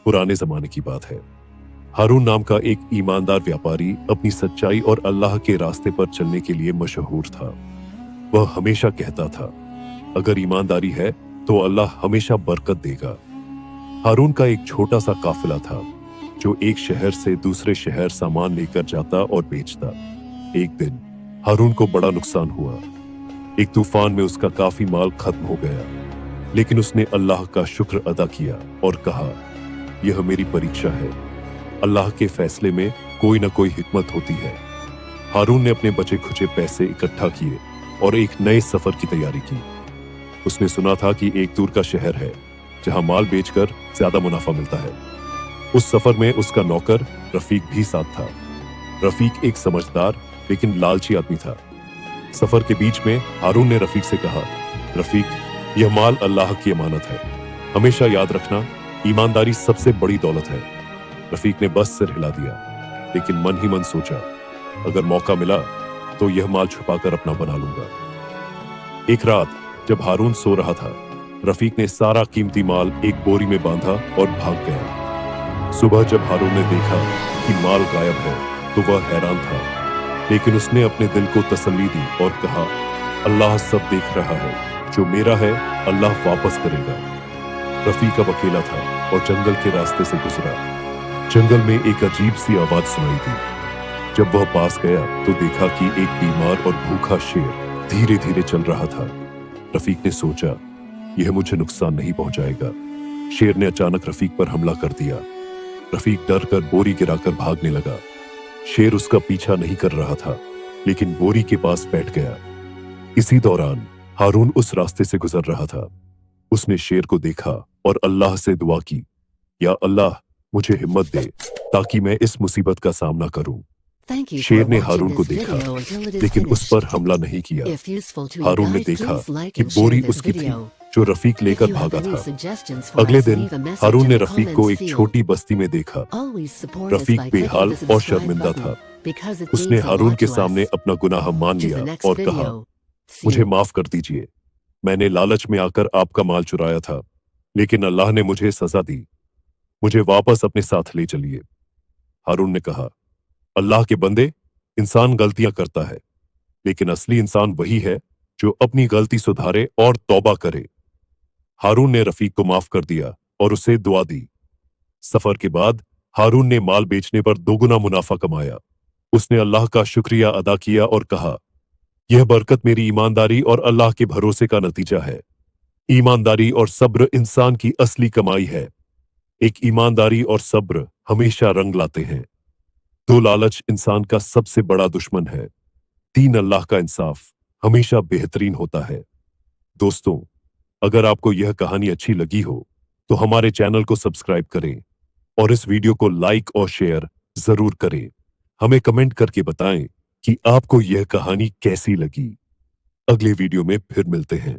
पुराने जमाने की बात है। हारून नाम का एक ईमानदार व्यापारी अपनी सच्चाई और अल्लाह के रास्ते पर चलने के लिए मशहूर था। वह हमेशा कहता था, अगर ईमानदारी है तो अल्लाह हमेशा बरकत देगा। हारून का एक छोटा सा काफिला था जो एक शहर से दूसरे शहर सामान लेकर जाता और बेचता। एक दिन हारून को बड़ा नुकसान हुआ। एक तूफान में उसका काफी माल खत्म हो गया, लेकिन उसने अल्लाह का शुक्र अदा किया और कहा, यह मेरी परीक्षा है। अल्लाह के फैसले में कोई ना कोई हिकमत होती है। हारून ने अपने बचे खुचे पैसे इकट्ठा किए और एक नए सफर की तैयारी की। उसने सुना था कि एक दूर का शहर है जहां माल बेचकर ज्यादा मुनाफा मिलता है। उस सफर में उसका नौकर रफीक भी साथ था। रफीक एक समझदार लेकिन लालची आदमी था। सफर के बीच में हारून ने रफीक से कहा, रफीक, यह माल अल्लाह की अमानत है। हमेशा याद रखना, ईमानदारी सबसे बड़ी दौलत है। रफीक ने बस सिर हिला दिया, लेकिन मन ही मन सोचा, अगर मौका मिला तो यह माल छुपाकर अपना बना लूंगा। एक रात जब हारून सो रहा था, रफीक ने सारा कीमती माल एक बोरी में बांधा और भाग गया। सुबह जब हारून ने देखा कि माल गायब है तो वह हैरान था, लेकिन उसने अपने दिल को तसल्ली दी और कहा, अल्लाह सब देख रहा है, जो मेरा है अल्लाह वापस करेगा। रफीक अब अकेला था और जंगल के रास्ते से गुजरा। जंगल में एक अजीब सी आवाज सुनाई दी। जब वह पास गया तो देखा कि एक बीमार और भूखा शेर धीरे धीरे चल रहा था। रफीक ने सोचा, यह मुझे नुकसान नहीं पहुंचाएगा। शेर ने अचानक रफीक पर हमला कर दिया। रफीक डर कर बोरी गिराकर भागने लगा। शेर उसका पीछा नहीं कर रहा था, लेकिन बोरी के पास बैठ गया। इसी दौरान हारून उस रास्ते से गुजर रहा था। उसने शेर को देखा और अल्लाह से दुआ की, या अल्लाह, मुझे हिम्मत दे ताकि मैं इस मुसीबत का सामना करूं। शेर ने हारून को देखा, लेकिन उस पर हमला नहीं किया। हारून ने देखा कि बोरी उसकी थी जो रफीक लेकर भागा था। अगले दिन हारून ने रफीक को एक छोटी बस्ती में देखा। रफीक बेहाल और शर्मिंदा था। उसने हारून के सामने अपना गुनाह मान लिया और कहा, मुझे माफ कर दीजिए, मैंने लालच में आकर आपका माल चुराया था, लेकिन अल्लाह ने मुझे सजा दी। मुझे वापस अपने साथ ले चलिए। हारून ने कहा, अल्लाह के बंदे, इंसान गलतियां करता है, लेकिन असली इंसान वही है जो अपनी गलती सुधारे और तौबा करे। हारून ने रफीक को माफ कर दिया और उसे दुआ दी। सफर के बाद हारून ने माल बेचने पर दोगुना मुनाफा कमाया। उसने अल्लाह का शुक्रिया अदा किया और कहा, यह बरकत मेरी ईमानदारी और अल्लाह के भरोसे का नतीजा है। ईमानदारी और सब्र इंसान की असली कमाई है। एक ईमानदारी और सब्र हमेशा रंग लाते हैं। दो लालच इंसान का सबसे बड़ा दुश्मन है। तीन अल्लाह का इंसाफ हमेशा बेहतरीन होता है। दोस्तों, अगर आपको यह कहानी अच्छी लगी हो तो हमारे चैनल को सब्सक्राइब करें और इस वीडियो को लाइक और शेयर जरूर करें। हमें कमेंट करके बताएं कि आपको यह कहानी कैसी लगी। अगले वीडियो में फिर मिलते हैं।